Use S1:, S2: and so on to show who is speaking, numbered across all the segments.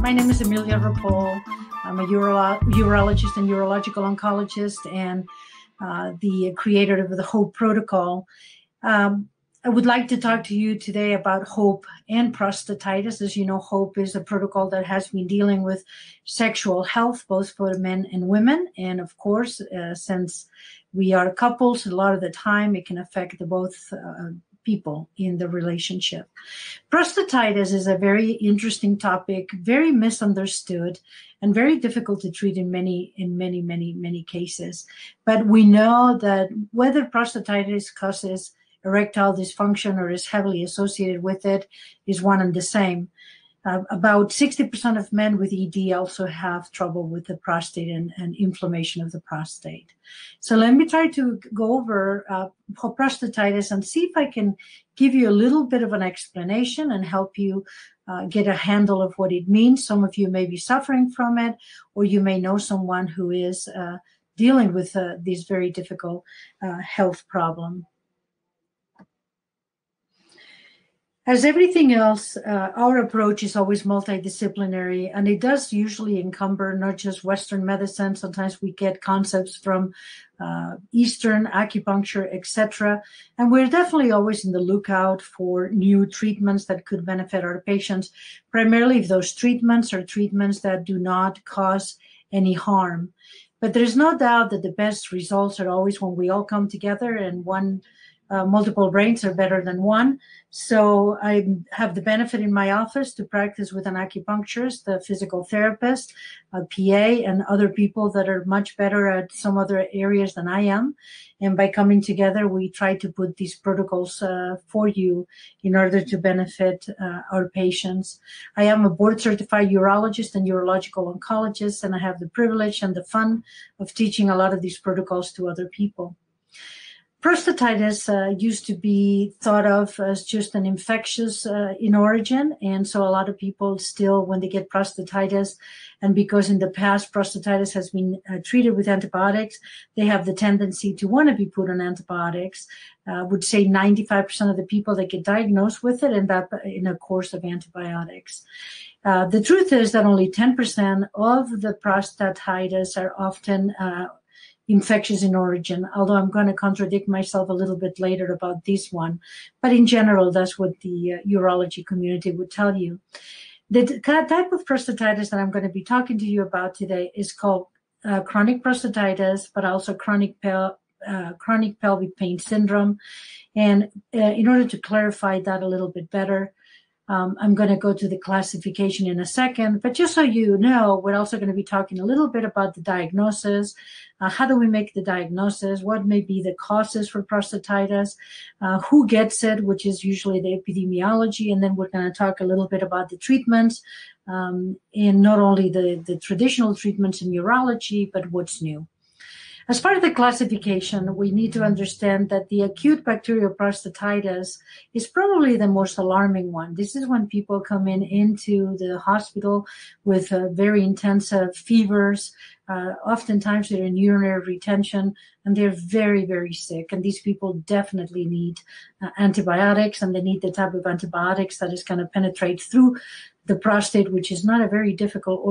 S1: My name is Emilia Rapol. I'm a urologist and urological oncologist and the creator of the HOPE protocol. I would like to talk to you today about HOPE and prostatitis. As you know, HOPE is a protocol that has been dealing with sexual health, both for men and women. And of course, since we are couples, a lot of the time it can affect both people in the relationship. Prostatitis is a very interesting topic, very misunderstood, and very difficult to treat in many cases. But we know that whether prostatitis causes erectile dysfunction or is heavily associated with it is one and the same. About 60% of men with ED also have trouble with the prostate and inflammation of the prostate. So let me try to go over prostatitis and see if I can give you a little bit of an explanation and help you get a handle of what it means. Some of you may be suffering from it, or you may know someone who is dealing with this very difficult health problem. As everything else, our approach is always multidisciplinary, and it does usually encumber not just Western medicine. Sometimes we get concepts from Eastern acupuncture, etc. And we're definitely always in the lookout for new treatments that could benefit our patients, primarily if those treatments are treatments that do not cause any harm. But there's no doubt that the best results are always when we all come together and multiple brains are better than one. So I have the benefit in my office to practice with an acupuncturist, a physical therapist, a PA, and other people that are much better at some other areas than I am. And by coming together, we try to put these protocols for you in order to benefit our patients. I am a board-certified urologist and urological oncologist, and I have the privilege and the fun of teaching a lot of these protocols to other people. Prostatitis used to be thought of as just an infectious in origin, and so a lot of people still, when they get prostatitis, and because in the past prostatitis has been treated with antibiotics, they have the tendency to want to be put on antibiotics. I would say 95% of the people that get diagnosed with it end up in a course of antibiotics. The truth is that only 10% of the prostatitis are often infectious in origin, although I'm going to contradict myself a little bit later about this one. But in general, that's what the urology community would tell you. The type of prostatitis that I'm going to be talking to you about today is called chronic prostatitis, but also chronic pelvic pain syndrome. And in order to clarify that a little bit better, I'm going to go to the classification in a second, but just so you know, we're also going to be talking a little bit about the diagnosis. How do we make the diagnosis? What may be the causes for prostatitis? Who gets it, which is usually the epidemiology. And then we're going to talk a little bit about the treatments, and not only the traditional treatments in urology, but what's new. As part of the classification, we need to understand that the acute bacterial prostatitis is probably the most alarming one. This is when people come into the hospital with very intensive fevers. Oftentimes they're in urinary retention and they're very, very sick. And these people definitely need antibiotics, and they need the type of antibiotics that is going to penetrate through the prostate, which is not a very difficult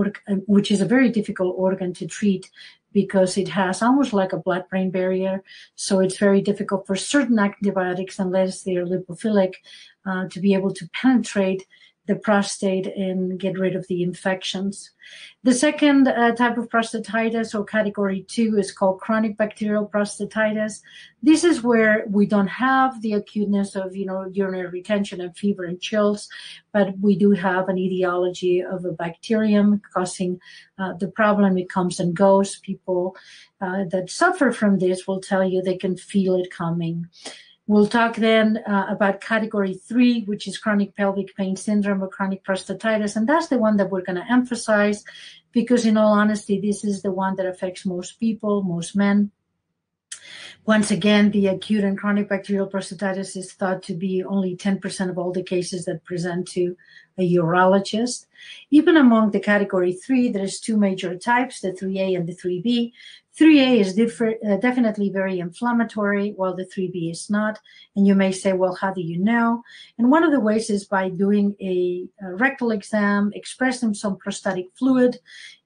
S1: which is a very difficult organ to treat, because it has almost like a blood-brain barrier. So it's very difficult for certain antibiotics, unless they are lipophilic, to be able to penetrate the prostate and get rid of the infections. The second type of prostatitis, or category 2, is called chronic bacterial prostatitis. This is where we don't have the acuteness of, urinary retention and fever and chills, but we do have an etiology of a bacterium causing the problem. It comes and goes. People that suffer from this will tell you they can feel it coming. We'll talk then about category 3, which is chronic pelvic pain syndrome or chronic prostatitis. And that's the one that we're going to emphasize because, in all honesty, this is the one that affects most people, most men. Once again, the acute and chronic bacterial prostatitis is thought to be only 10% of all the cases that present to a urologist. Even among the category 3, there's 2 major types, the 3A and the 3B. 3A is definitely very inflammatory, while the 3B is not. And you may say, well, how do you know? And one of the ways is by doing a rectal exam, expressing some prostatic fluid,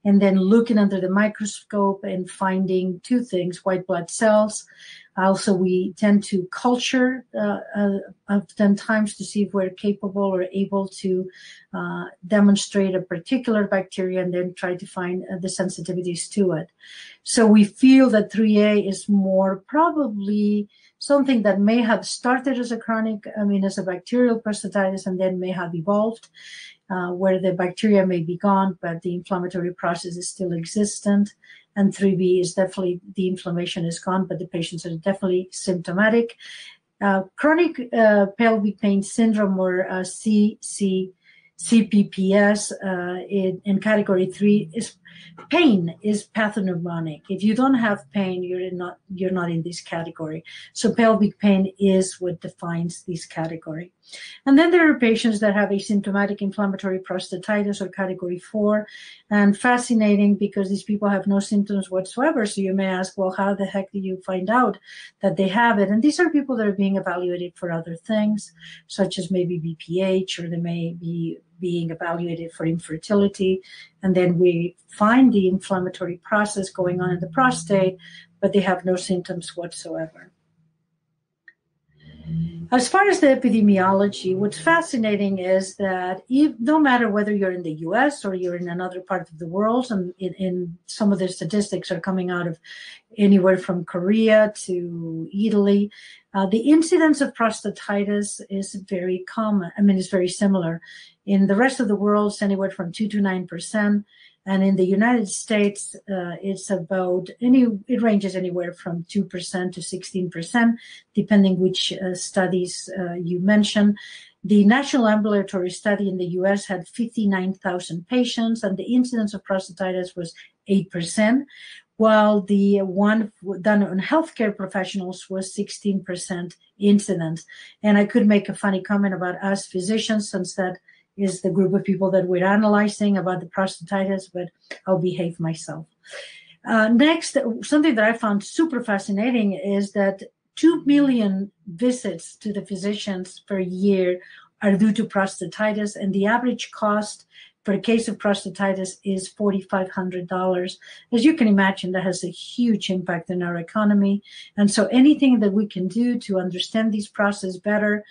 S1: and then looking under the microscope and finding two things: white blood cells. Also, we tend to culture oftentimes to see if we're capable or able to demonstrate a particular bacteria and then try to find the sensitivities to it. So we feel that 3A is more probably something that may have started as a chronic, as a bacterial prostatitis and then may have evolved, where the bacteria may be gone, but the inflammatory process is still existent. And 3B is definitely, the inflammation is gone, but the patients are definitely symptomatic. Chronic pelvic pain syndrome, or CPPS, in category 3 is pain is pathognomonic. If you don't have pain, you're not in this category. So pelvic pain is what defines this category. And then there are patients that have asymptomatic inflammatory prostatitis, or category 4, and fascinating because these people have no symptoms whatsoever. So you may ask, well, how the heck do you find out that they have it? And these are people that are being evaluated for other things, such as maybe BPH, or they may be being evaluated for infertility. And then we find the inflammatory process going on in the prostate, but they have no symptoms whatsoever. As far as the epidemiology, what's fascinating is that no matter whether you're in the US or you're in another part of the world, and in some of the statistics are coming out of anywhere from Korea to Italy, the incidence of prostatitis is very common. It's very similar. In the rest of the world, it's anywhere from 2 to 9%. And in the United States, it's it ranges anywhere from 2% to 16%, depending which studies you mention. The National Ambulatory Study in the U.S. had 59,000 patients, and the incidence of prostatitis was 8%, while the one done on healthcare professionals was 16% incidence. And I could make a funny comment about us physicians, since that is the group of people that we're analyzing about the prostatitis, but I'll behave myself. Next, something that I found super fascinating is that 2 million visits to the physicians per year are due to prostatitis, and the average cost for a case of prostatitis is $4,500. As you can imagine, that has a huge impact on our economy. And so anything that we can do to understand this process better,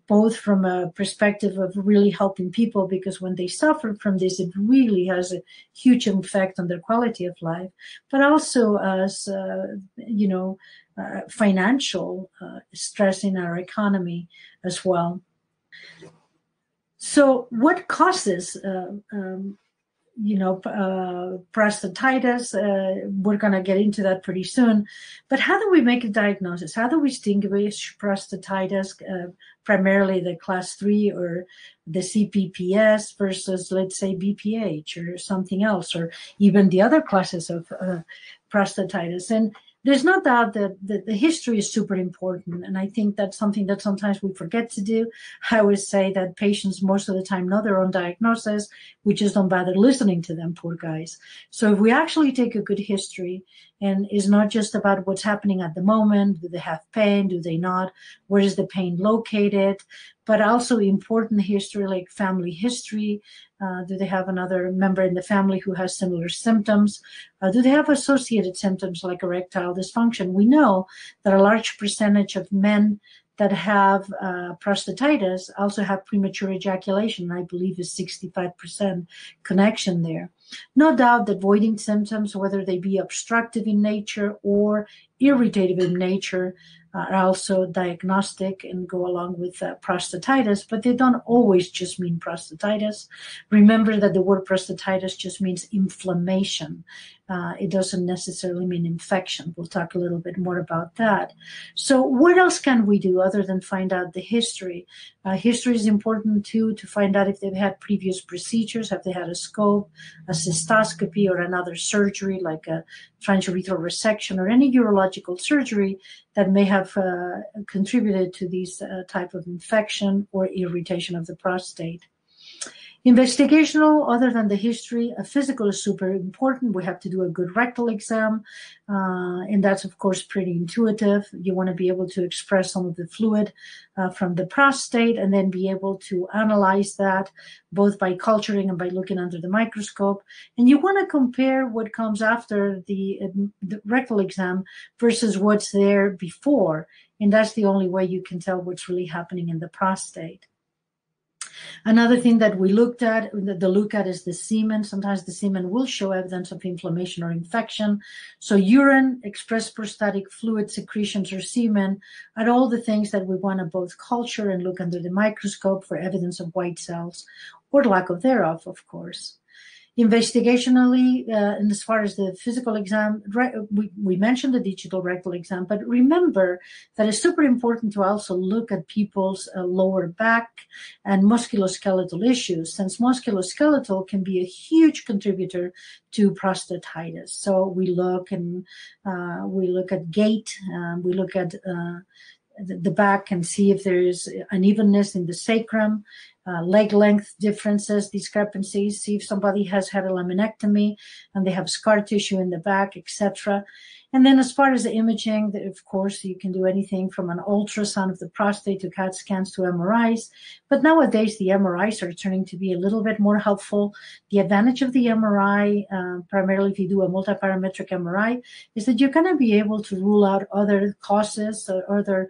S1: both from a perspective of really helping people, because when they suffer from this, it really has a huge effect on their quality of life, but also as, financial stress in our economy as well. So what causes, prostatitis? We're going to get into that pretty soon. But how do we make a diagnosis? How do we distinguish prostatitis, primarily the class 3 or the CPPS versus, let's say, BPH or something else, or even the other classes of prostatitis? And there's no doubt that the history is super important, and I think that's something that sometimes we forget to do. I always say that patients most of the time know their own diagnosis. We just don't bother listening to them, poor guys. So if we actually take a good history, and it's not just about what's happening at the moment, do they have pain, do they not, where is the pain located, but also important history like family history. Do they have another member in the family who has similar symptoms? Do they have associated symptoms like erectile dysfunction? We know that a large percentage of men that have prostatitis also have premature ejaculation. I believe is 65% connection there. No doubt that voiding symptoms, whether they be obstructive in nature or irritative in nature, are also diagnostic and go along with prostatitis, but they don't always just mean prostatitis. Remember that the word prostatitis just means inflammation. It doesn't necessarily mean infection. We'll talk a little bit more about that. So what else can we do other than find out the history? History is important too, to find out if they've had previous procedures, have they had a scope, a cystoscopy, or another surgery like a transurethral resection or any urological surgery that may have contributed to these type of infection or irritation of the prostate. Investigational, other than the history, a physical is super important. We have to do a good rectal exam, and that's, of course, pretty intuitive. You want to be able to express some of the fluid from the prostate and then be able to analyze that both by culturing and by looking under the microscope. And you want to compare what comes after the rectal exam versus what's there before, and that's the only way you can tell what's really happening in the prostate. Another thing that we look at is the semen. Sometimes the semen will show evidence of inflammation or infection. So urine, expressed prostatic fluid secretions, or semen are all the things that we want to both culture and look under the microscope for evidence of white cells or lack of thereof, of course. Investigationally, and as far as the physical exam, we mentioned the digital rectal exam, but remember that it's super important to also look at people's lower back and musculoskeletal issues, since musculoskeletal can be a huge contributor to prostatitis. So we look at gait, we look at the back and see if there is unevenness in the sacrum, leg length differences, discrepancies, see if somebody has had a laminectomy and they have scar tissue in the back, etc. And then as far as the imaging, of course, you can do anything from an ultrasound of the prostate to CAT scans to MRIs. But nowadays, the MRIs are turning to be a little bit more helpful. The advantage of the MRI, primarily if you do a multiparametric MRI, is that you're going to be able to rule out other causes or other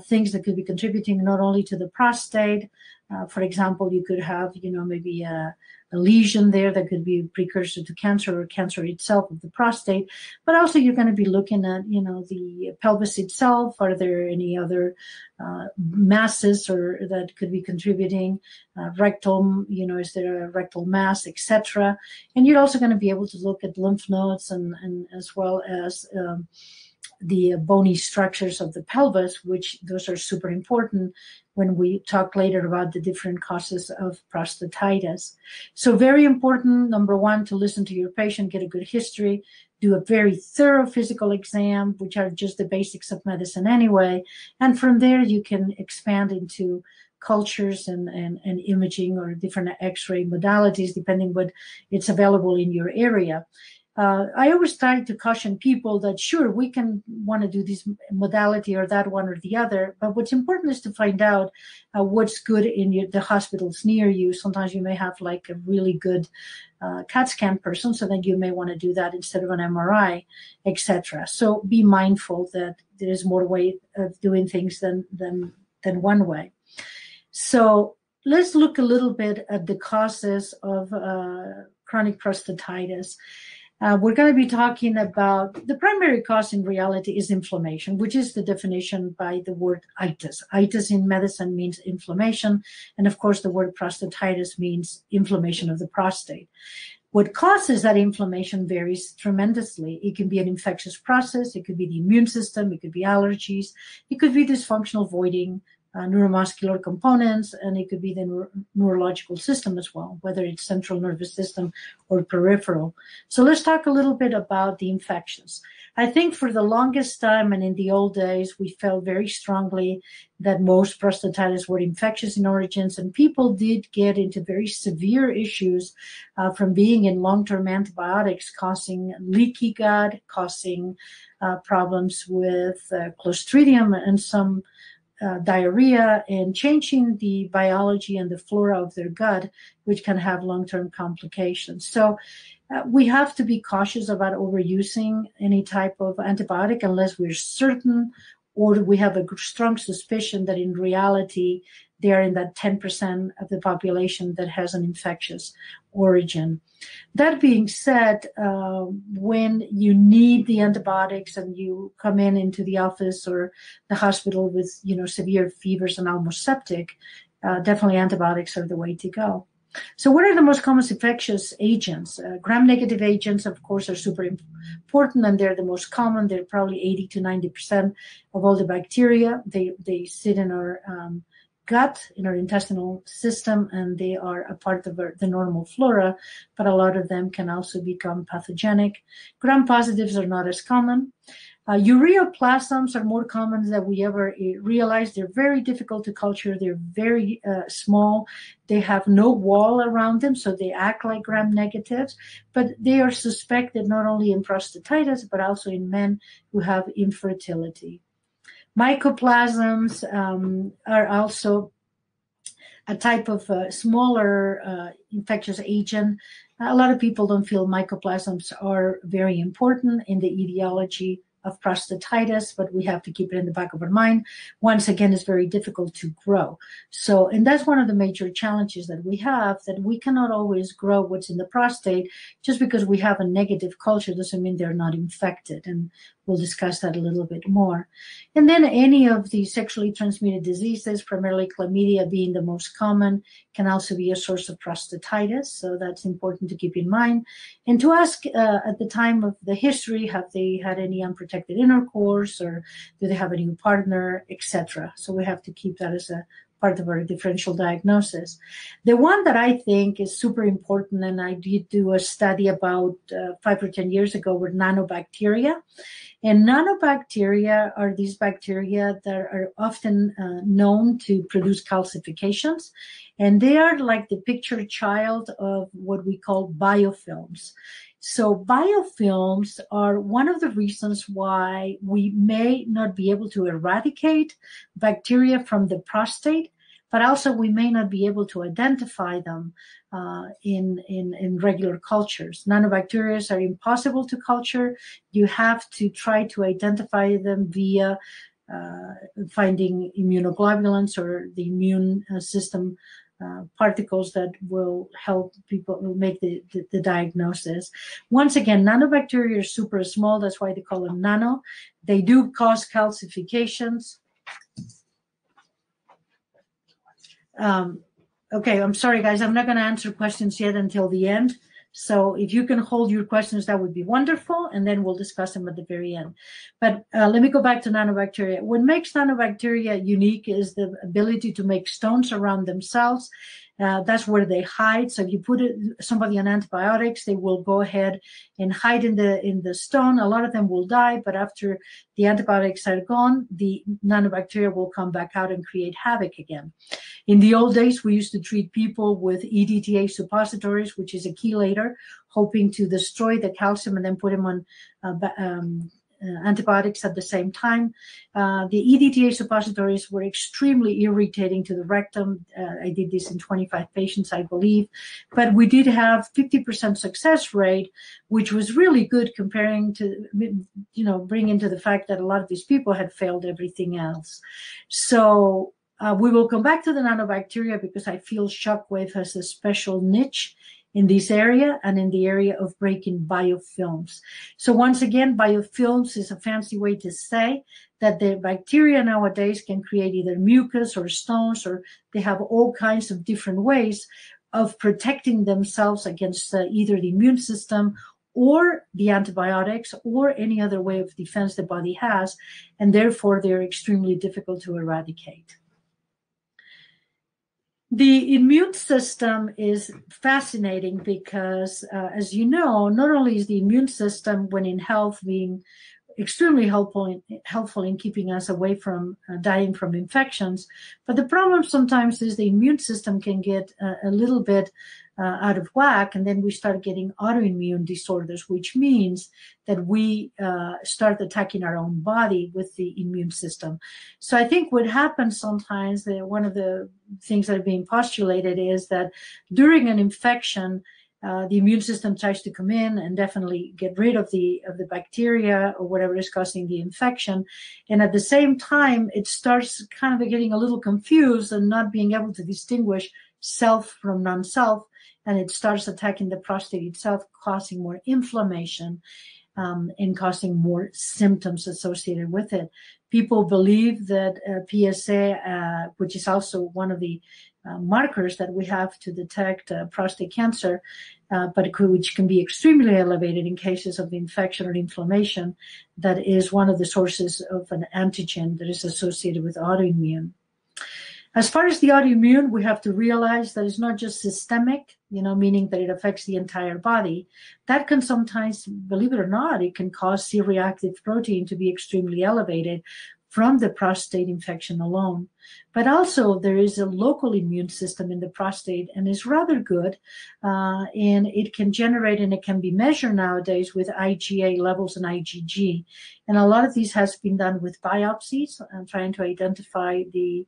S1: things that could be contributing not only to the prostate. For example, you could have, maybe a lesion there that could be a precursor to cancer or cancer itself of the prostate. But also you're going to be looking at, the pelvis itself. Are there any other masses or that could be contributing? Rectum, is there a rectal mass, etc. And you're also going to be able to look at lymph nodes and as well as the bony structures of the pelvis, which those are super important when we talk later about the different causes of prostatitis. So very important, number one, to listen to your patient, get a good history, do a very thorough physical exam, which are just the basics of medicine anyway. And from there, you can expand into cultures and imaging or different X-ray modalities, depending what it's available in your area. I always try to caution people that, sure, we can want to do this modality or that one or the other, but what's important is to find out what's good in the hospitals near you. Sometimes you may have like a really good CAT scan person, so then you may want to do that instead of an MRI, etc. So be mindful that there is more way of doing things than one way. So let's look a little bit at the causes of chronic prostatitis. We're going to be talking about the primary cause in reality is inflammation, which is the definition by the word itis. Itis in medicine means inflammation. And of course, the word prostatitis means inflammation of the prostate. What causes that inflammation varies tremendously. It can be an infectious process. It could be the immune system. It could be allergies. It could be dysfunctional voiding, neuromuscular components, and it could be the neurological system as well, whether it's central nervous system or peripheral. So let's talk a little bit about the infections. I think for the longest time and in the old days, we felt very strongly that most prostatitis were infectious in origins, and people did get into very severe issues from being in long-term antibiotics, causing leaky gut, causing problems with Clostridium and some diarrhea, and changing the biology and the flora of their gut, which can have long-term complications. So we have to be cautious about overusing any type of antibiotic unless we're certain or we have a strong suspicion that in reality they are in that 10% of the population that has an infectious origin. That being said, when you need the antibiotics and you come into the office or the hospital with, severe fevers and almost septic, definitely antibiotics are the way to go. So what are the most common infectious agents? Gram-negative agents, of course, are super important, and they're the most common. They're probably 80 to 90% of all the bacteria. They sit in our gut, in our intestinal system, and they are a part of the normal flora, but a lot of them can also become pathogenic. Gram-positives are not as common. Ureaplasms are more common than we ever realized. They're very difficult to culture. They're very small. They have no wall around them, so they act like gram-negatives. But they are suspected not only in prostatitis, but also in men who have infertility. Mycoplasms are also a type of smaller infectious agent. A lot of people don't feel mycoplasms are very important in the etiology of prostatitis, but we have to keep it in the back of our mind. Once again, it's very difficult to grow. So, and that's one of the major challenges that we have, that we cannot always grow what's in the prostate. Just because we have a negative culture doesn't mean they're not infected. And we'll discuss that a little bit more. And then any of the sexually transmitted diseases, primarily chlamydia being the most common, can also be a source of prostatitis. So that's important to keep in mind. And to ask at the time of the history, have they had any unprotected intercourse, or do they have a new partner, etc. So we have to keep that as a part of our differential diagnosis. The one that I think is super important, and I did do a study about 5 or 10 years ago, were nanobacteria. And nanobacteria are these bacteria that are often known to produce calcifications. And they are like the picture child of what we call biofilms. So biofilms are one of the reasons why we may not be able to eradicate bacteria from the prostate, but also we may not be able to identify them in regular cultures. Nanobacteria are impossible to culture. You have to try to identify them via finding immunoglobulins or the immune system particles that will help people make the diagnosis. Once again, nanobacteria are super small. That's why they call them nano. They do cause calcifications. Okay, I'm sorry, guys. I'm not going to answer questions yet until the end. So if you can hold your questions, that would be wonderful, and then we'll discuss them at the very end. But let me go back to nanobacteria. What makes nanobacteria unique is the ability to make stones around themselves. That's where they hide. So if you put somebody on antibiotics, they will go ahead and hide in the stone. A lot of them will die, but after the antibiotics are gone, the nanobacteria will come back out and create havoc again. In the old days, we used to treat people with EDTA suppositories, which is a chelator, hoping to destroy the calcium and then put them on antibiotics at the same time. The EDTA suppositories were extremely irritating to the rectum. I did this in 25 patients, I believe. But we did have 50% success rate, which was really good comparing to, bringing to the fact that a lot of these people had failed everything else. So we will come back to the nanobacteria because I feel Shockwave has a special niche in this area and in the area of breaking biofilms. So once again, biofilms is a fancy way to say that the bacteria nowadays can create either mucus or stones, or they have all kinds of different ways of protecting themselves against either the immune system or the antibiotics or any other way of defense the body has, and therefore they're extremely difficult to eradicate. The immune system is fascinating because, as you know, not only is the immune system, when in health, being extremely helpful in keeping us away from dying from infections, but the problem sometimes is the immune system can get a little bit out of whack, and then we start getting autoimmune disorders, which means that we start attacking our own body with the immune system. So I think what happens sometimes, one of the things that are being postulated is that during an infection, the immune system tries to come in and definitely get rid of the bacteria or whatever is causing the infection. And at the same time, it starts kind of getting a little confused and not being able to distinguish self from non-self. And it starts attacking the prostate itself, causing more inflammation and causing more symptoms associated with it. People believe that PSA, which is also one of the markers that we have to detect prostate cancer, but which can be extremely elevated in cases of infection or inflammation, that is one of the sources of an antigen that is associated with autoimmune. As far as the autoimmune, we have to realize that it's not just systemic, meaning that it affects the entire body. That can sometimes, believe it or not, it can cause C-reactive protein to be extremely elevated from the prostate infection alone. But also there is a local immune system in the prostate, and it's rather good. And it can generate, and it can be measured nowadays with IgA levels and IgG. And a lot of these has been done with biopsies, trying to identify the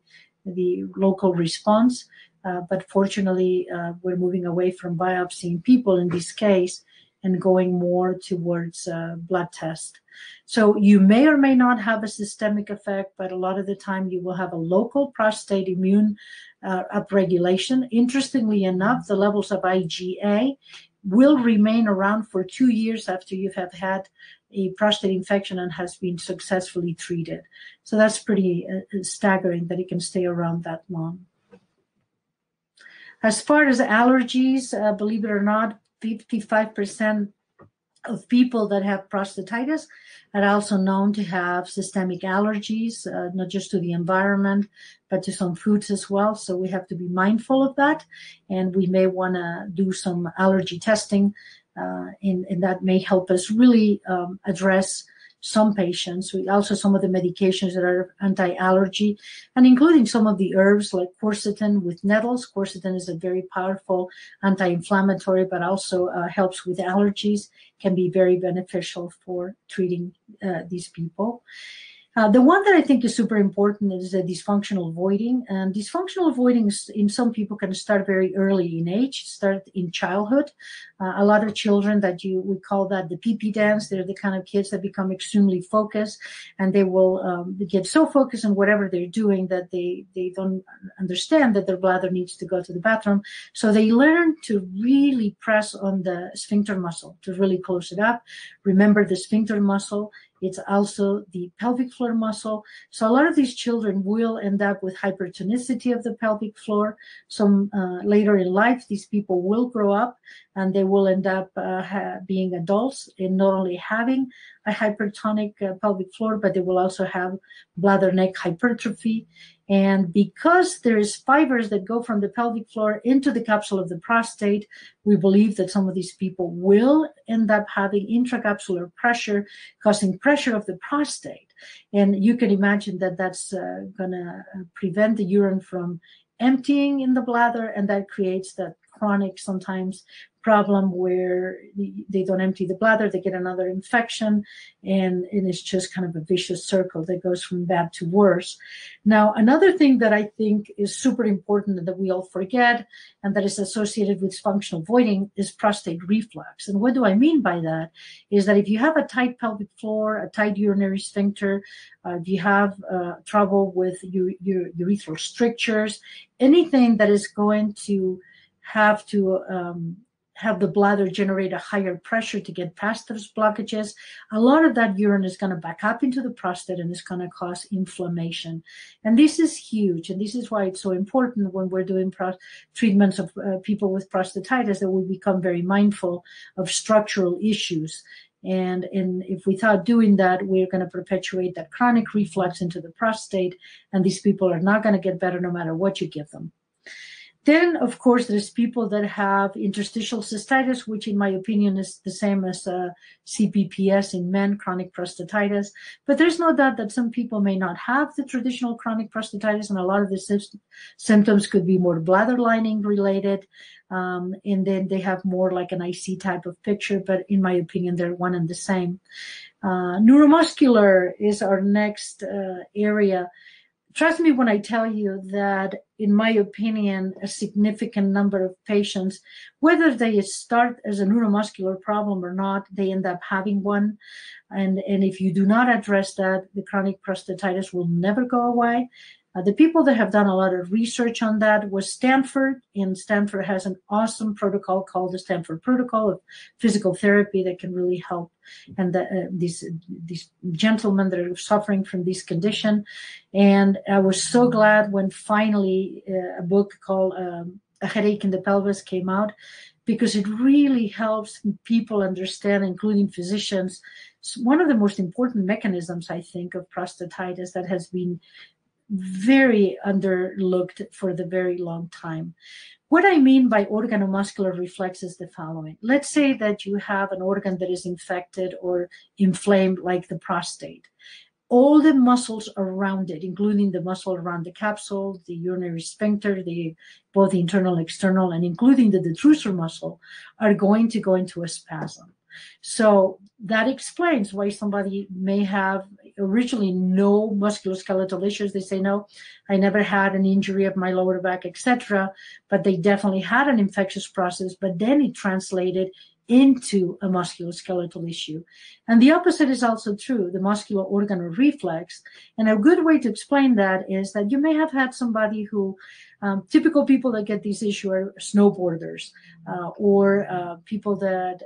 S1: local response. But fortunately, we're moving away from biopsying people in this case and going more towards blood test. So you may or may not have a systemic effect, but a lot of the time you will have a local prostate immune upregulation. Interestingly enough, the levels of IgA will remain around for 2 years after you have had a prostate infection and has been successfully treated. So that's pretty staggering that it can stay around that long. As far as allergies, believe it or not, 55% of people that have prostatitis are also known to have systemic allergies, not just to the environment, but to some foods as well. So we have to be mindful of that. And we may want to do some allergy testing, and that may help us really address some patients. We also some of the medications that are anti-allergy, and including some of the herbs like quercetin with nettles. Quercetin is a very powerful anti-inflammatory, but also helps with allergies, can be very beneficial for treating these people. The one that I think is super important is the dysfunctional voiding. And dysfunctional voiding in some people can start very early in age, start in childhood. A lot of children that we call that the pee-pee dance. They're the kind of kids that become extremely focused, and they will get so focused on whatever they're doing that they don't understand that their bladder needs to go to the bathroom. So they learn to really press on the sphincter muscle, to really close it up. Remember the sphincter muscle. It's also the pelvic floor muscle. So a lot of these children will end up with hypertonicity of the pelvic floor. Some later in life, these people will grow up and they will end up being adults and not only having a hypertonic pelvic floor, but they will also have bladder neck hypertrophy. And because there is fibers that go from the pelvic floor into the capsule of the prostate, we believe that some of these people will end up having intracapsular pressure, causing pressure of the prostate. And you can imagine that that's going to prevent the urine from emptying in the bladder, and that creates that chronic sometimes problem where they don't empty the bladder, they get another infection, and it's just kind of a vicious circle that goes from bad to worse. Now, another thing that I think is super important that we all forget and that is associated with functional voiding is prostate reflux. And what do I mean by that is that if you have a tight pelvic floor, a tight urinary sphincter, if you have trouble with your urethral strictures, anything that is going to have the bladder generate a higher pressure to get past those blockages, a lot of that urine is going to back up into the prostate and it's going to cause inflammation. And this is huge. And this is why it's so important when we're doing treatments of people with prostatitis that we become very mindful of structural issues. And if without doing that, we're going to perpetuate that chronic reflux into the prostate, and these people are not going to get better no matter what you give them. Then, of course, there's people that have interstitial cystitis, which in my opinion is the same as CPPS in men, chronic prostatitis. But there's no doubt that some people may not have the traditional chronic prostatitis, and a lot of the symptoms could be more bladder lining related. And then they have more like an IC type of picture, but in my opinion, they're one and the same. Neuromuscular is our next area. Trust me when I tell you that, in my opinion, a significant number of patients, whether they start as a neuromuscular problem or not, they end up having one. And if you do not address that, the chronic prostatitis will never go away. The people that have done a lot of research on that was Stanford, and Stanford has an awesome protocol called the Stanford Protocol of physical therapy that can really help. And these gentlemen that are suffering from this condition. And I was so glad when finally a book called A Headache in the Pelvis came out, because it really helps people understand, including physicians, one of the most important mechanisms, I think, of prostatitis that has been very underlooked for the very long time. What I mean by organomuscular reflex is the following. Let's say that you have an organ that is infected or inflamed, like the prostate. All the muscles around it, including the muscle around the capsule, the urinary sphincter, both the internal and external, and including the detrusor muscle, are going to go into a spasm. So that explains why somebody may have originally no musculoskeletal issues. They say, no, I never had an injury of my lower back, etc. But they definitely had an infectious process, but then it translated into a musculoskeletal issue. And the opposite is also true, the muscular organ reflex. And a good way to explain that is that you may have had somebody who, typical people that get this issue are snowboarders, or people that,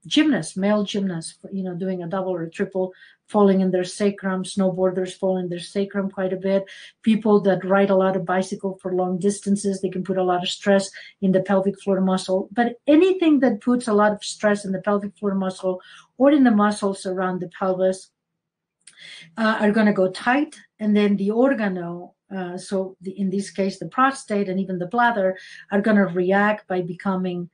S1: gymnasts, male gymnasts, doing a double or a triple, falling in their sacrum, snowboarders fall in their sacrum quite a bit. People that ride a lot of bicycle for long distances, they can put a lot of stress in the pelvic floor muscle. But anything that puts a lot of stress in the pelvic floor muscle or in the muscles around the pelvis are going to go tight. And then the organo, in this case, the prostate and even the bladder, are going to react by becoming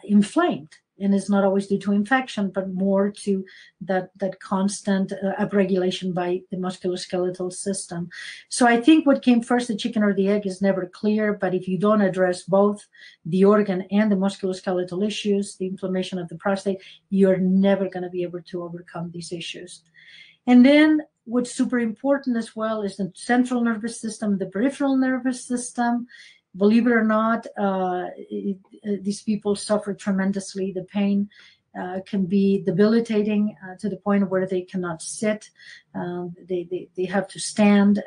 S1: inflamed. And it's not always due to infection, but more to that constant upregulation by the musculoskeletal system. So I think what came first, the chicken or the egg, is never clear. But if you don't address both the organ and the musculoskeletal issues, the inflammation of the prostate, you're never going to be able to overcome these issues. And then what's super important as well is the central nervous system, the peripheral nervous system. Believe it or not, these people suffer tremendously. The pain can be debilitating to the point where they cannot sit. They have to stand.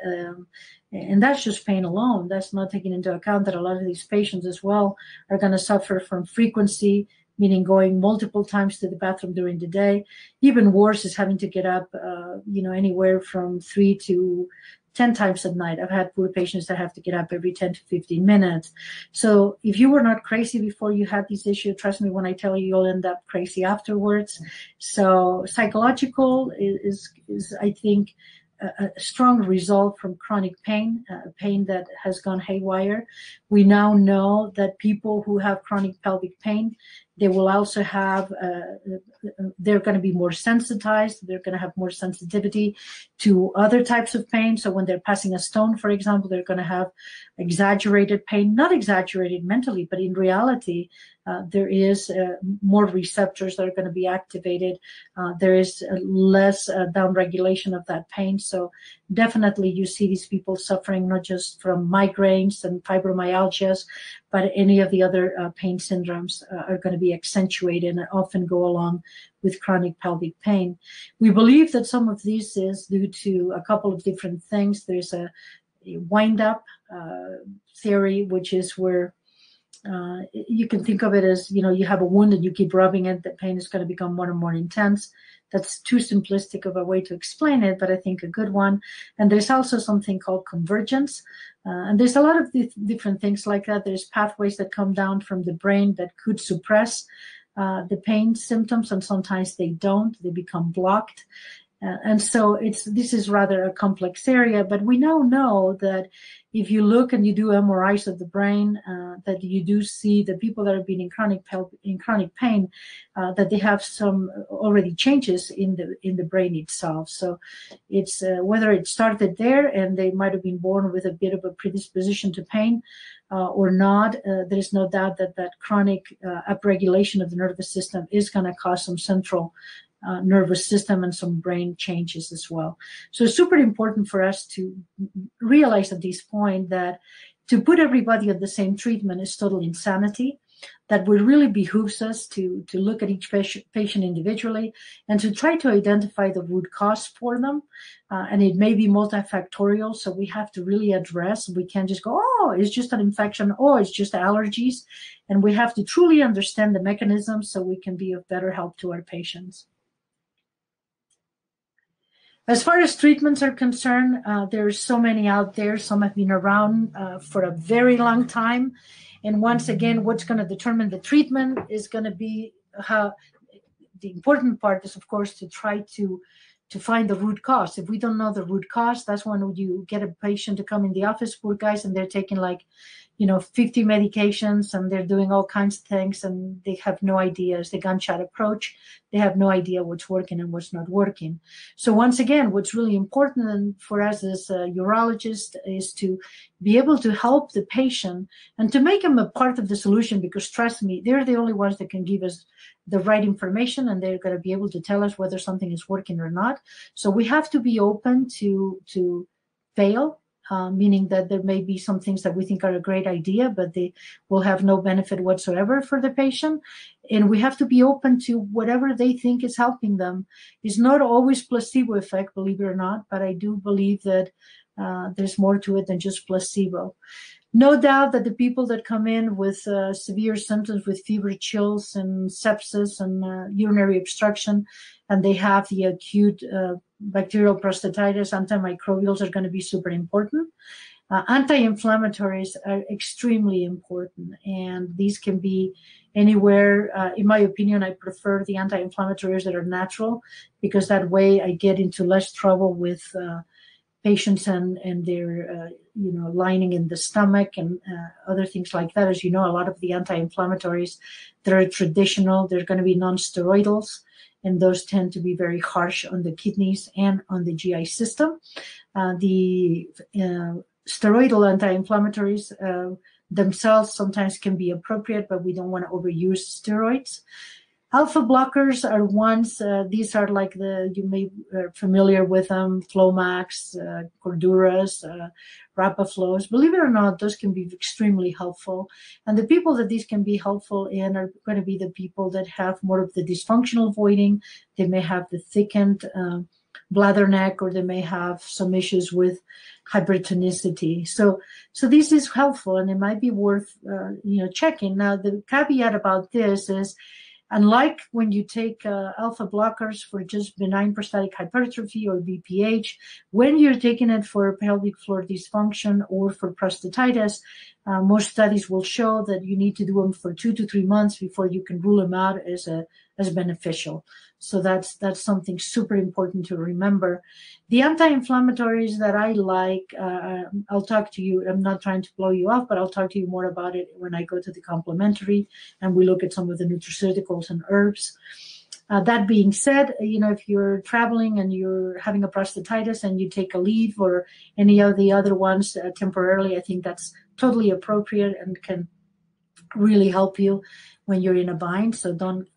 S1: And that's just pain alone. That's not taking into account that a lot of these patients as well are going to suffer from frequency, meaning going multiple times to the bathroom during the day. Even worse is having to get up, anywhere from 3 to 10 times at night. I've had poor patients that have to get up every 10 to 15 minutes. So if you were not crazy before you had this issue, trust me when I tell you, you'll end up crazy afterwards. So psychological is I think, a strong result from chronic pain, pain that has gone haywire. We now know that people who have chronic pelvic pain, they will also have, they're going to be more sensitized. They're going to have more sensitivity to other types of pain. So when they're passing a stone, for example, they're going to have exaggerated pain, not exaggerated mentally, but in reality, there is more receptors that are going to be activated. There is less downregulation of that pain. So definitely you see these people suffering not just from migraines and fibromyalgias, but any of the other pain syndromes are going to be accentuated and often go along with chronic pelvic pain. We believe that some of this is due to a couple of different things. There's a wind-up theory, which is where you can think of it as, you have a wound and you keep rubbing it, the pain is going to become more and more intense. That's too simplistic of a way to explain it, but I think a good one. And there's also something called convergence. And there's a lot of different things like that. There's pathways that come down from the brain that could suppress the pain symptoms, and sometimes they don't. They become blocked. And so this is rather a complex area, but we now know that if you look and you do MRIs of the brain, that you do see the people that have been in chronic pain, that they have some already changes in the brain itself. So it's whether it started there and they might have been born with a bit of a predisposition to pain or not, there's no doubt that chronic upregulation of the nervous system is going to cause some central nervous system and some brain changes as well. So it's super important for us to realize at this point that to put everybody on the same treatment is total insanity, that would really behooves us to look at each patient individually and to try to identify the root cause for them. And it may be multifactorial, so we have to really address. We can't just go, oh, it's just an infection, oh, it's just allergies. And we have to truly understand the mechanism so we can be of better help to our patients. As far as treatments are concerned, there's so many out there. Some have been around for a very long time. And once again, what's going to determine the treatment is going to be how the important part is, of course, to try to find the root cause. If we don't know the root cause, that's when you get a patient to come in the office, poor guys, and they're taking 50 medications, and they're doing all kinds of things, and they have no idea. It's the gunshot approach. They have no idea what's working and what's not working. So once again, what's really important for us as a urologist is to be able to help the patient and to make them a part of the solution, because trust me, they're the only ones that can give us the right information, and they're going to be able to tell us whether something is working or not. So we have to be open to fail. Meaning that there may be some things that we think are a great idea, but they will have no benefit whatsoever for the patient. And we have to be open to whatever they think is helping them. It's not always placebo effect, believe it or not, but I do believe that there's more to it than just placebo. No doubt that the people that come in with severe symptoms with fever, chills, and sepsis and urinary obstruction, and they have the acute bacterial prostatitis, antimicrobials are going to be super important. Anti-inflammatories are extremely important, and these can be anywhere. In my opinion, I prefer the anti-inflammatories that are natural, because that way I get into less trouble with patients and their lining in the stomach and other things like that. As you know, a lot of the anti-inflammatories that are traditional, they're going to be non-steroidals, and those tend to be very harsh on the kidneys and on the GI system. The steroidal anti-inflammatories themselves sometimes can be appropriate, but we don't want to overuse steroids. Alpha blockers are ones, these are like you may be familiar with them, Flomax, Corduras, Rapaflows. Believe it or not, those can be extremely helpful. And the people that these can be helpful in are going to be the people that have more of the dysfunctional voiding. They may have the thickened bladder neck, or they may have some issues with hypertonicity. So this is helpful, and it might be worth checking. Now, the caveat about this is, unlike when you take alpha blockers for just benign prostatic hypertrophy or BPH, when you're taking it for pelvic floor dysfunction or for prostatitis, most studies will show that you need to do them for 2 to 3 months before you can rule them out as beneficial. So that's something super important to remember. The anti-inflammatories that I like, I'll talk to you. I'm not trying to blow you off, but I'll talk to you more about it when I go to the complementary and we look at some of the nutraceuticals and herbs. That being said, if you're traveling and you're having a prostatitis and you take a leave or any of the other ones temporarily, I think that's totally appropriate and can really help you when you're in a bind. So don't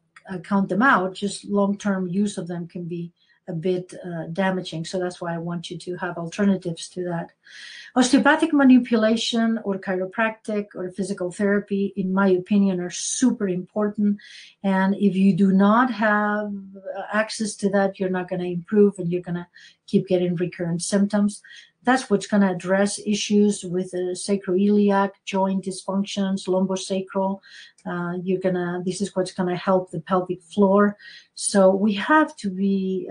S1: count them out. Just long-term use of them can be a bit damaging. So that's why I want you to have alternatives to that. Osteopathic manipulation or chiropractic or physical therapy, in my opinion, are super important. And if you do not have access to that, you're not going to improve and you're going to keep getting recurrent symptoms. That's what's going to address issues with the sacroiliac, joint dysfunctions, lumbosacral. This is what's going to help the pelvic floor. So we have to be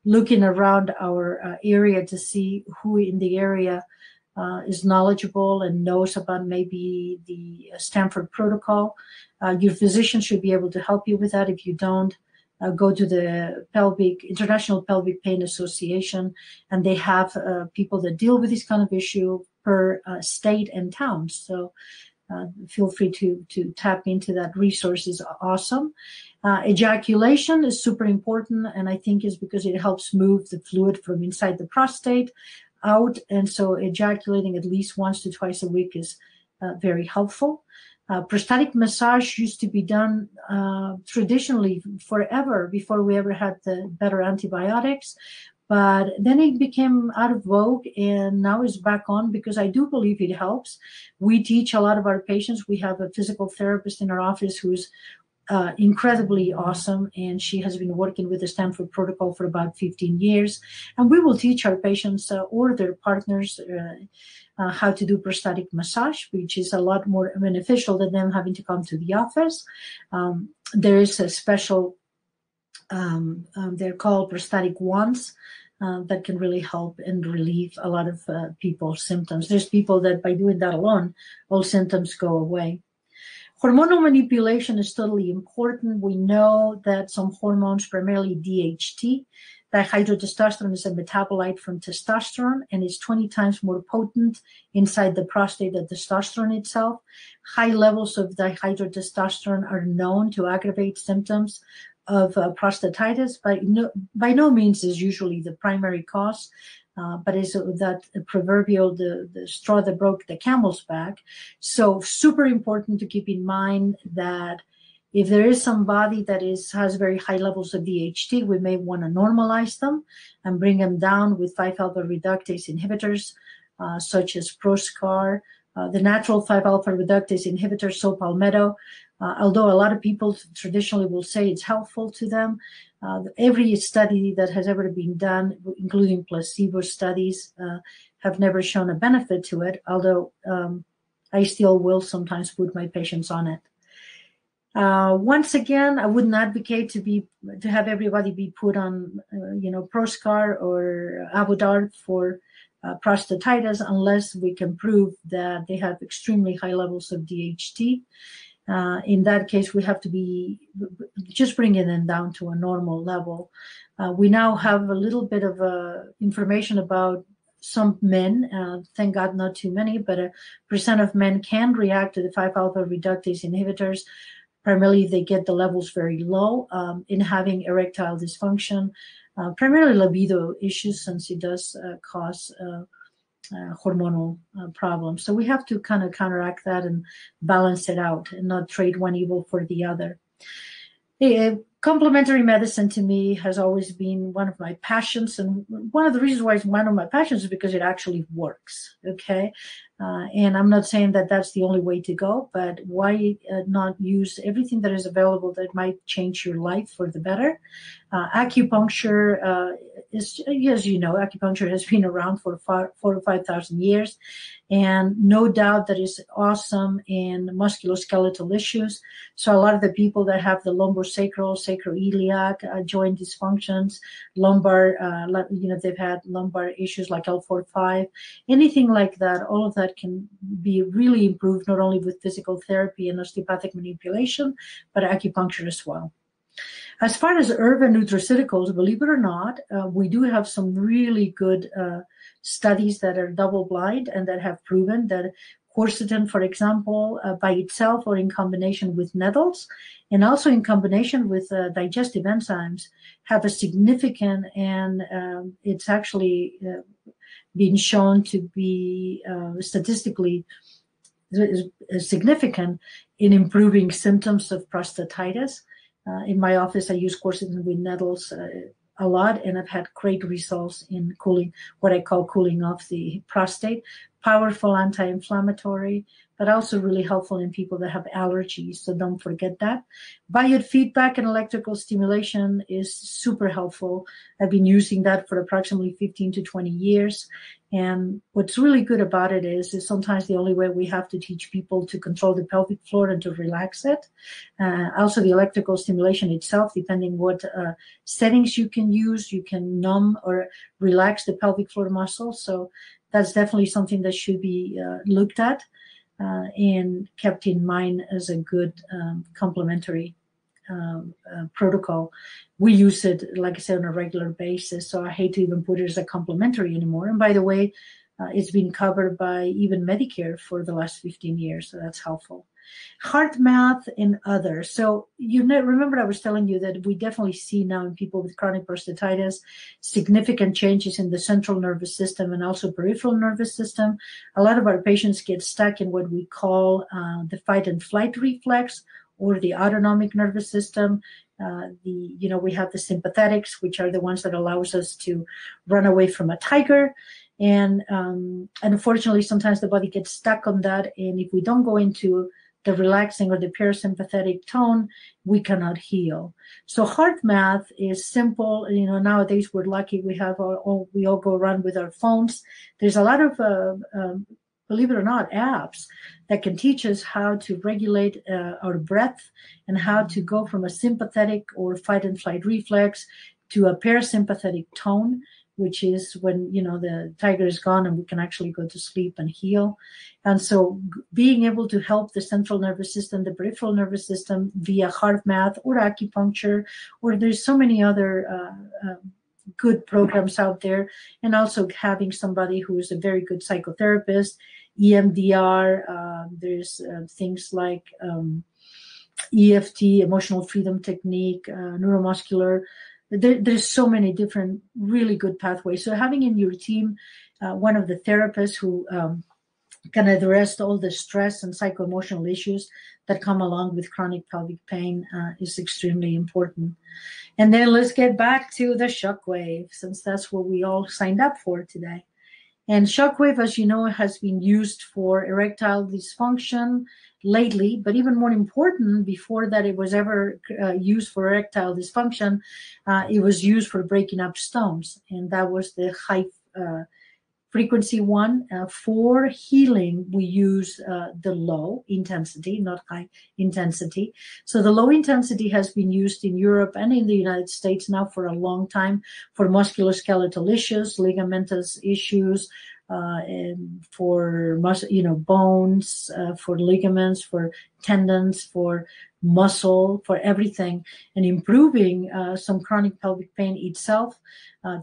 S1: looking around our area to see who in the area is knowledgeable and knows about maybe the Stanford protocol. Your physician should be able to help you with that. If you don't, go to the International Pelvic Pain Association, and they have people that deal with this kind of issue per state and town. So feel free to tap into that resource. Is awesome. Ejaculation is super important, and I think is because it helps move the fluid from inside the prostate out. And so ejaculating at least once to twice a week is very helpful. Prostatic massage used to be done traditionally forever before we ever had the better antibiotics. But then it became out of vogue, and now it's back on because I do believe it helps. We teach a lot of our patients. We have a physical therapist in our office who's incredibly awesome, and she has been working with the Stanford protocol for about 15 years. And we will teach our patients or their partners how to do prostatic massage, which is a lot more beneficial than them having to come to the office. There is a special, they're called prostatic wands, that can really help and relieve a lot of people's symptoms. There's people that by doing that alone, all symptoms go away. Hormonal manipulation is totally important. We know that some hormones, primarily DHT, Dihydrotestosterone is a metabolite from testosterone, and it's 20 times more potent inside the prostate than testosterone itself. High levels of dihydrotestosterone are known to aggravate symptoms of prostatitis. By no means is usually the primary cause, but is that proverbial the straw that broke the camel's back. So super important to keep in mind that if there is somebody that has very high levels of DHT, we may want to normalize them and bring them down with 5-alpha reductase inhibitors, such as Proscar, the natural 5-alpha reductase inhibitor, Palmetto. Although a lot of people traditionally will say it's helpful to them, every study that has ever been done, including placebo studies, have never shown a benefit to it, although I still will sometimes put my patients on it. Once again, I wouldn't advocate to have everybody be put on, Proscar or Avodart for prostatitis unless we can prove that they have extremely high levels of DHT. In that case, we have to be just bringing them down to a normal level. We now have a little bit of information about some men, thank God not too many, but a percent of men can react to the 5-alpha reductase inhibitors. Primarily, they get the levels very low in having erectile dysfunction, primarily libido issues, since it does cause hormonal problems. So we have to kind of counteract that and balance it out and not trade one evil for the other. Complementary medicine to me has always been one of my passions, and one of the reasons why it's one of my passions is because it actually works, okay? And I'm not saying that that's the only way to go, but why not use everything that is available that might change your life for the better? Acupuncture is, as you know, acupuncture has been around for 4,000 or 5,000 years, and no doubt that is awesome in musculoskeletal issues. So a lot of the people that have the lumbosacral, sacroiliac joint dysfunctions, lumbar, they've had lumbar issues like L4-5, anything like that, all of that can be really improved not only with physical therapy and osteopathic manipulation, but acupuncture as well. As far as urban nutraceuticals, believe it or not, we do have some really good studies that are double-blind and that have proven that quercetin, for example, by itself or in combination with nettles, and also in combination with digestive enzymes, have a significant, and it's actually been shown to be statistically significant in improving symptoms of prostatitis. In my office, I use quercetin with nettles a lot, and I've had great results in cooling, what I call cooling off the prostate. Powerful anti-inflammatory, but also really helpful in people that have allergies, so don't forget that. Biofeedback and electrical stimulation is super helpful. I've been using that for approximately 15 to 20 years, and what's really good about it is sometimes the only way we have to teach people to control the pelvic floor and to relax it. Also, the electrical stimulation itself, depending what settings you can use, you can numb or relax the pelvic floor muscles. So that's definitely something that should be looked at and kept in mind as a good complementary protocol. We use it, like I said, on a regular basis, so I hate to even put it as a complementary anymore. And by the way, it's been covered by even Medicare for the last 15 years, so that's helpful. Heart math and others. So remember I was telling you that we definitely see now in people with chronic prostatitis significant changes in the central nervous system and also peripheral nervous system. A lot of our patients get stuck in what we call the fight and flight reflex, or the autonomic nervous system. We have the sympathetics, which are the ones that allows us to run away from a tiger. And unfortunately, sometimes the body gets stuck on that. And if we don't go into the relaxing or the parasympathetic tone, we cannot heal. So heart math is simple. Nowadays we're lucky we all go around with our phones. There's a lot of, believe it or not, apps that can teach us how to regulate our breath and how to go from a sympathetic or fight and flight reflex to a parasympathetic tone, which is when, the tiger is gone and we can actually go to sleep and heal. And so being able to help the central nervous system, the peripheral nervous system via heart math or acupuncture, or there's so many other good programs out there, and also having somebody who is a very good psychotherapist, EMDR. There's things like EFT, emotional freedom technique, neuromuscular. There's so many different really good pathways. So having in your team one of the therapists who can address all the stress and psycho-emotional issues that come along with chronic pelvic pain is extremely important. And then let's get back to the Shockwave, since that's what we all signed up for today. And Shockwave, as you know, has been used for erectile dysfunction lately, but even more important, before that it was ever used for erectile dysfunction, it was used for breaking up stones. And that was the high frequency one. For healing, we use the low intensity, not high intensity. So the low intensity has been used in Europe and in the United States now for a long time for musculoskeletal issues, ligamentous issues, and for bones, for ligaments, for tendons, for muscle, for everything, and improving some chronic pelvic pain itself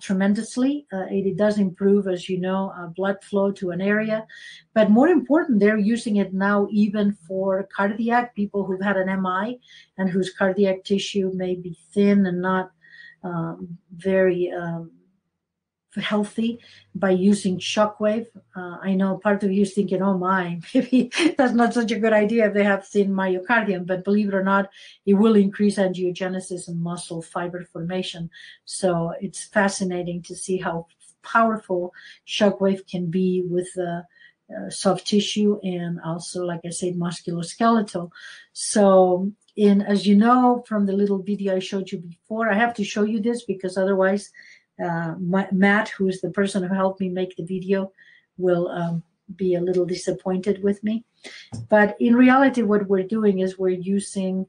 S1: tremendously. It does improve, as you know, blood flow to an area. But more important, they're using it now even for cardiac people who've had an MI and whose cardiac tissue may be thin and not very healthy, by using Shockwave. I know part of you is thinking, oh my, maybe that's not such a good idea if they have thin myocardium, but believe it or not, it will increase angiogenesis and muscle fiber formation. So it's fascinating to see how powerful Shockwave can be with soft tissue and also, like I said, musculoskeletal. So as you know from the little video I showed you before, I have to show you this because otherwise Matt, who is the person who helped me make the video, will be a little disappointed with me. But in reality, what we're doing is we're using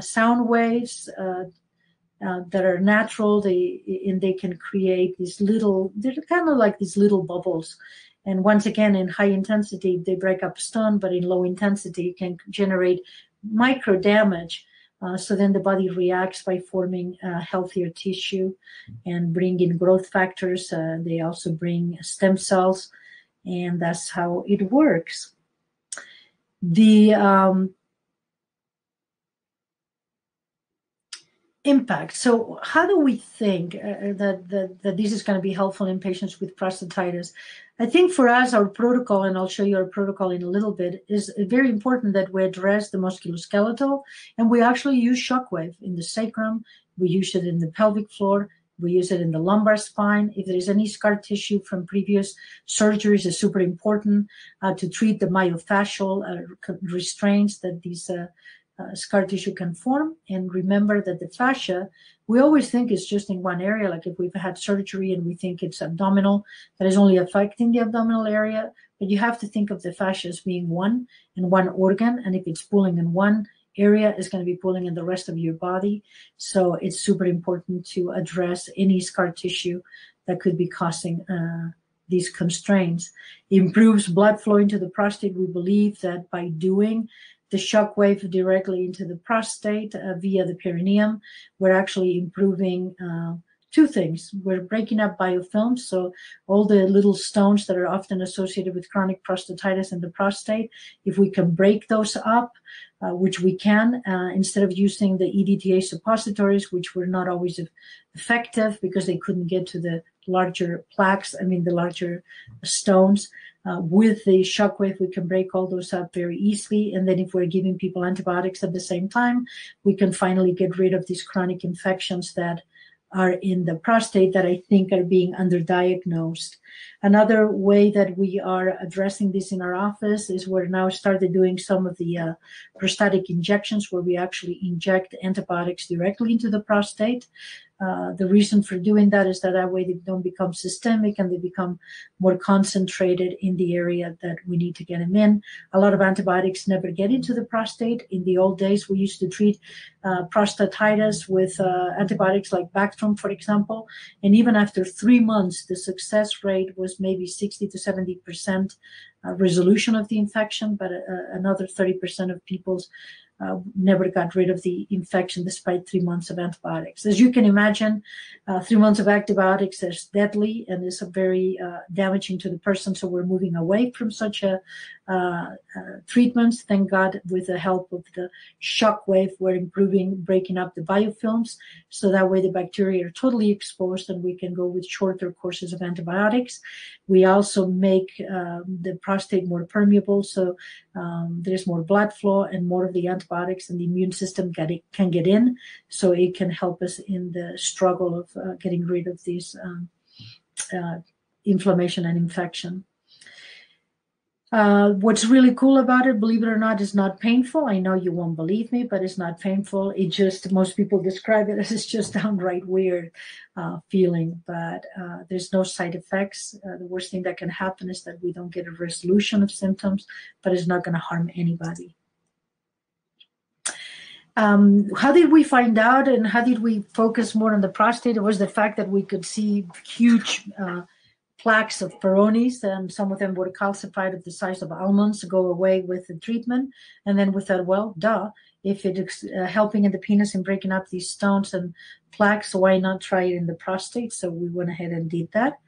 S1: sound waves that are natural. They can create these they're kind of like these little bubbles. And once again, in high intensity, they break up stone, but in low intensity, it can generate micro damage. So then the body reacts by forming healthier tissue and bring in growth factors. They also bring stem cells, and that's how it works. The impact. So how do we think that this is going to be helpful in patients with prostatitis? I think for us, our protocol, and I'll show you our protocol in a little bit, is very important that we address the musculoskeletal, and we actually use Shockwave in the sacrum. We use it in the pelvic floor. We use it in the lumbar spine. If there is any scar tissue from previous surgeries, it's super important to treat the myofascial restraints that these scar tissue can form. And remember that the fascia, we always think it's just in one area, like if we've had surgery and we think it's abdominal, that is only affecting the abdominal area. But you have to think of the fascia as being one and one organ. And if it's pulling in one area, it's going to be pulling in the rest of your body. So it's super important to address any scar tissue that could be causing these constraints. It improves blood flow into the prostate. We believe that by doing the Shockwave directly into the prostate via the perineum, we're actually improving two things. We're breaking up biofilms, so all the little stones that are often associated with chronic prostatitis in the prostate, if we can break those up, which we can, instead of using the EDTA suppositories, which were not always effective because they couldn't get to the larger plaques, the larger stones. With the Shockwave, we can break all those up very easily. And then if we're giving people antibiotics at the same time, we can finally get rid of these chronic infections that are in the prostate that I think are being underdiagnosed. Another way that we are addressing this in our office is we're now started doing some of the prostatic injections where we actually inject antibiotics directly into the prostate. The reason for doing that is that way they don't become systemic and they become more concentrated in the area that we need to get them in. A lot of antibiotics never get into the prostate. In the old days, we used to treat prostatitis with antibiotics like Bactrim, for example. And even after 3 months, the success rate was maybe 60 to 70% resolution of the infection, but another 30% of people's never got rid of the infection despite 3 months of antibiotics. As you can imagine, 3 months of antibiotics is deadly and is very damaging to the person. So we're moving away from such a treatments. Thank God, with the help of the Shockwave, we're breaking up the biofilms, so that way the bacteria are totally exposed and we can go with shorter courses of antibiotics. We also make the prostate more permeable, so there's more blood flow and more of the antibiotics and the immune system can get in, so it can help us in the struggle of getting rid of these inflammation and infection. What's really cool about it, believe it or not, is not painful. I know you won't believe me, but it's not painful. It just, most people describe it as it's just downright weird feeling, but there's no side effects. The worst thing that can happen is that we don't get a resolution of symptoms, but it's not going to harm anybody. How did we find out and how did we focus more on the prostate? It was the fact that we could see huge plaques of Peyronie's, and some of them were calcified of the size of almonds, go away with the treatment. And then we thought, well, duh, if it's helping in the penis and breaking up these stones and plaques, so why not try it in the prostate? So we went ahead and did that.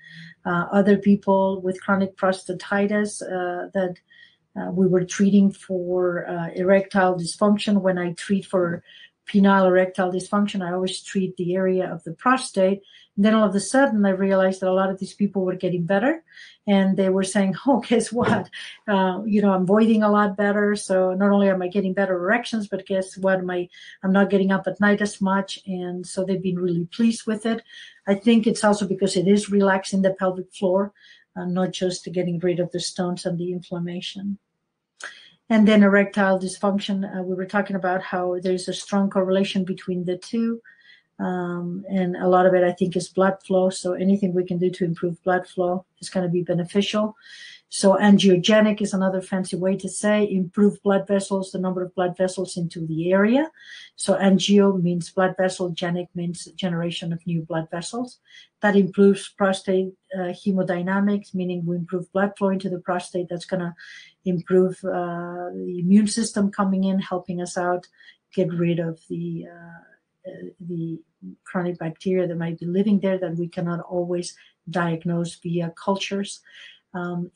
S1: Other people with chronic prostatitis that we were treating for erectile dysfunction. When I treat for penile erectile dysfunction, I always treat the area of the prostate. And then all of a sudden, I realized that a lot of these people were getting better, and they were saying, "Oh, guess what? I'm voiding a lot better. So not only am I getting better erections, but guess what? I'm not getting up at night as much." And so they've been really pleased with it. I think it's also because it is relaxing the pelvic floor, not just getting rid of the stones and the inflammation. And then erectile dysfunction, we were talking about how there's a strong correlation between the two. And a lot of it, I think, is blood flow. So anything we can do to improve blood flow is going to be beneficial. So angiogenic is another fancy way to say improve blood vessels, the number of blood vessels into the area. So angio means blood vessel, genic means generation of new blood vessels. That improves prostate hemodynamics, meaning we improve blood flow into the prostate. That's going to improve the immune system coming in, helping us out, get rid of the chronic bacteria that might be living there that we cannot always diagnose via cultures.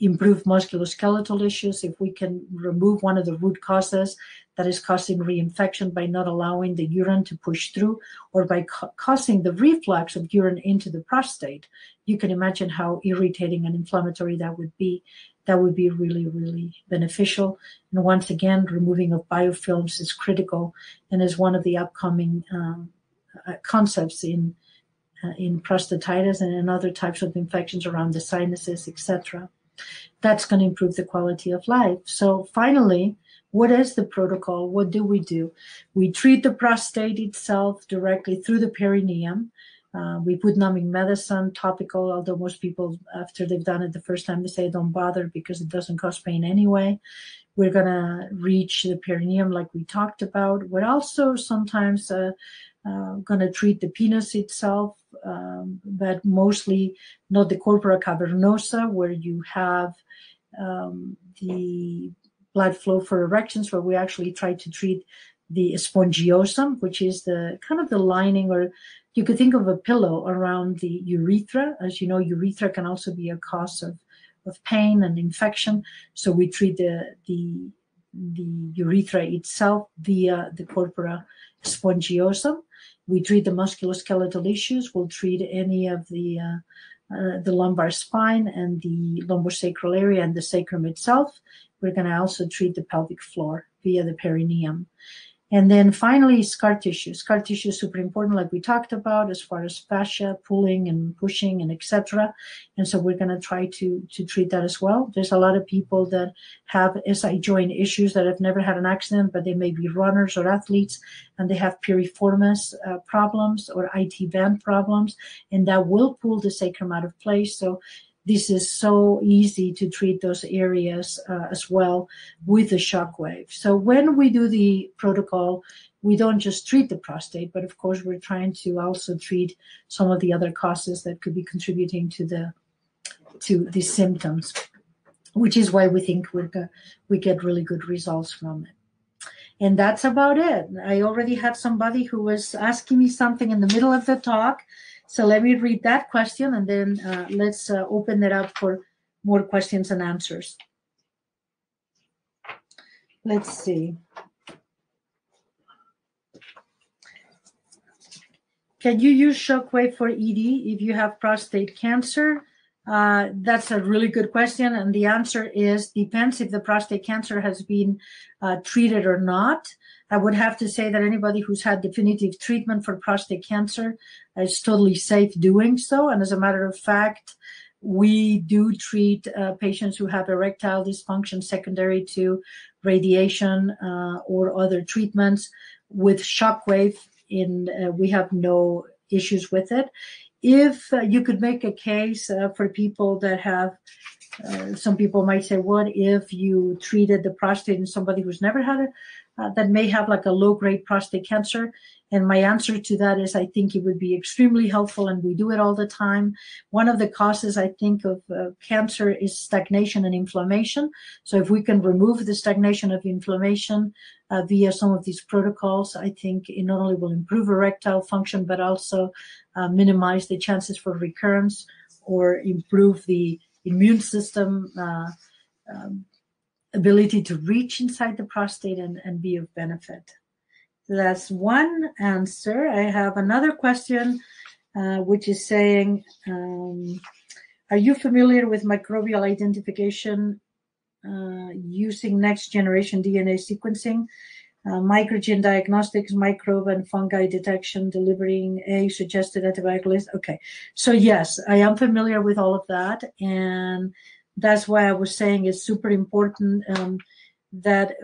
S1: Improve musculoskeletal issues. If we can remove one of the root causes that is causing reinfection by not allowing the urine to push through, or by causing the reflux of urine into the prostate, you can imagine how irritating and inflammatory that would be. That would be really, really beneficial. And once again, removing of biofilms is critical and is one of the upcoming concepts in prostatitis and in other types of infections around the sinuses, etc. That's going to improve the quality of life. So finally, what is the protocol? What do? We treat the prostate itself directly through the perineum. We put numbing medicine, topical, although most people, after they've done it the first time, they say don't bother because it doesn't cause pain anyway. We're going to reach the perineum like we talked about. We're also sometimes going to treat the penis itself, but mostly not the corpora cavernosa, where you have the blood flow for erections, where we actually try to treat the spongiosum, which is the kind of the lining, or you could think of a pillow around the urethra. As you know, urethra can also be a cause of pain and infection. So we treat the urethra itself via the corpora spongiosum. We treat the musculoskeletal issues. We'll treat any of the lumbar spine and the lumbosacral area and the sacrum itself. We're going to also treat the pelvic floor via the perineum. And then finally, scar tissue. Scar tissue is super important, like we talked about, as far as fascia, pulling and pushing and etc. And so we're going to try to treat that as well. There's a lot of people that have SI joint issues that have never had an accident, but they may be runners or athletes, and they have piriformis problems or IT band problems, and that will pull the sacrum out of place. So this is so easy to treat those areas as well with the Shockwave. So when we do the protocol, we don't just treat the prostate, but of course we're trying to also treat some of the other causes that could be contributing to the symptoms, which is why we think we get really good results from it. And that's about it. I already had somebody who was asking me something in the middle of the talk. So let me read that question, and then let's open it up for more questions and answers. Let's see. Can you use Shockwave for ED if you have prostate cancer? That's a really good question. And the answer is depends if the prostate cancer has been treated or not. I would have to say that anybody who's had definitive treatment for prostate cancer is totally safe doing so. And as a matter of fact, we do treat patients who have erectile dysfunction secondary to radiation or other treatments with Shockwave. We have no issues with it. If you could make a case for people that have, some people might say, what if you treated the prostate in somebody who's never had it, that may have like a low-grade prostate cancer? And my answer to that is I think it would be extremely helpful, and we do it all the time. One of the causes, I think, of cancer is stagnation and inflammation. So if we can remove the stagnation of inflammation via some of these protocols, I think it not only will improve erectile function, but also minimize the chances for recurrence or improve the immune system ability to reach inside the prostate and be of benefit. So that's one answer. I have another question, which is saying, are you familiar with microbial identification using next generation DNA sequencing, microgen diagnostics, microbe and fungi detection, delivering a suggested antibiotic list? Okay, so yes, I am familiar with all of that, and that's why I was saying it's super important that,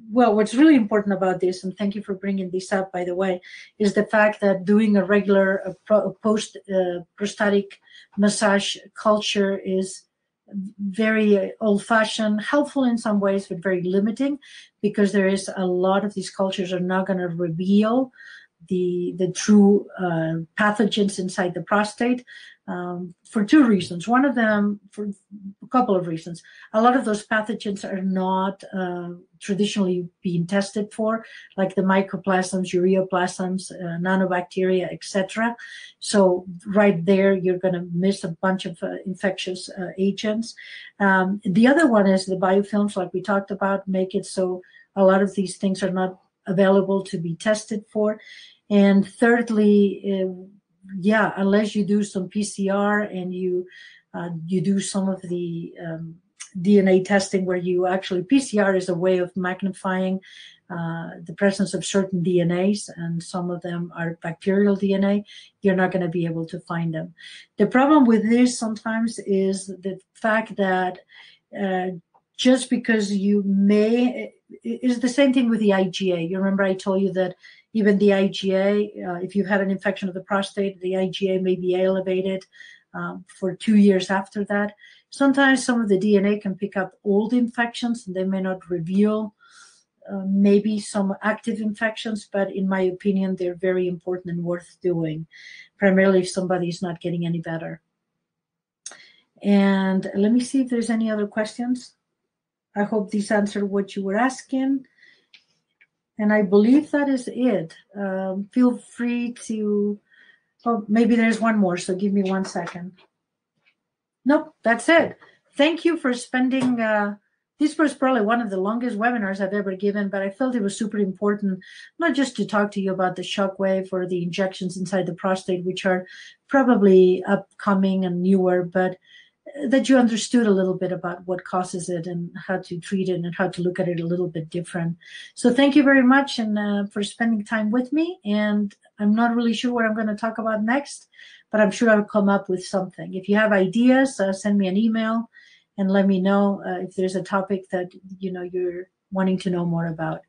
S1: well, what's really important about this, and thank you for bringing this up, by the way, is the fact that doing a regular post-prostatic massage culture is very old-fashioned, helpful in some ways, but very limiting, because there is a lot of these cultures are not going to reveal the true pathogens inside the prostate for two reasons. One of them, for a couple of reasons. A lot of those pathogens are not traditionally being tested for, like the mycoplasms, ureaplasms, nanobacteria, etc. So right there, you're going to miss a bunch of infectious agents. The other one is the biofilms, like we talked about, make it so a lot of these things are not available to be tested for. And thirdly, unless you do some PCR and you do some of the DNA testing where you actually, PCR is a way of magnifying the presence of certain DNAs, and some of them are bacterial DNA, you're not going to be able to find them. The problem with this sometimes is the fact that just because you may, is the same thing with the IgA. You remember I told you that even the IgA, if you've had an infection of the prostate, the IgA may be elevated for 2 years after that. Sometimes some of the DNA can pick up old infections, and they may not reveal maybe some active infections, but in my opinion, they're very important and worth doing, primarily if somebody's not getting any better. And let me see if there's any other questions. I hope this answered what you were asking. And I believe that is it. Feel free to, oh, maybe there's one more, so give me 1 second. Nope, that's it. Thank you for spending, this was probably one of the longest webinars I've ever given, but I felt it was super important, not just to talk to you about the Shockwave or the injections inside the prostate, which are probably upcoming and newer, but that you understood a little bit about what causes it and how to treat it and how to look at it a little bit different. So thank you very much and for spending time with me. And I'm not really sure what I'm going to talk about next, but I'm sure I'll come up with something. If you have ideas, send me an email and let me know if there's a topic that you're wanting to know more about.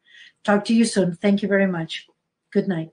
S1: Talk to you soon. Thank you very much. Good night.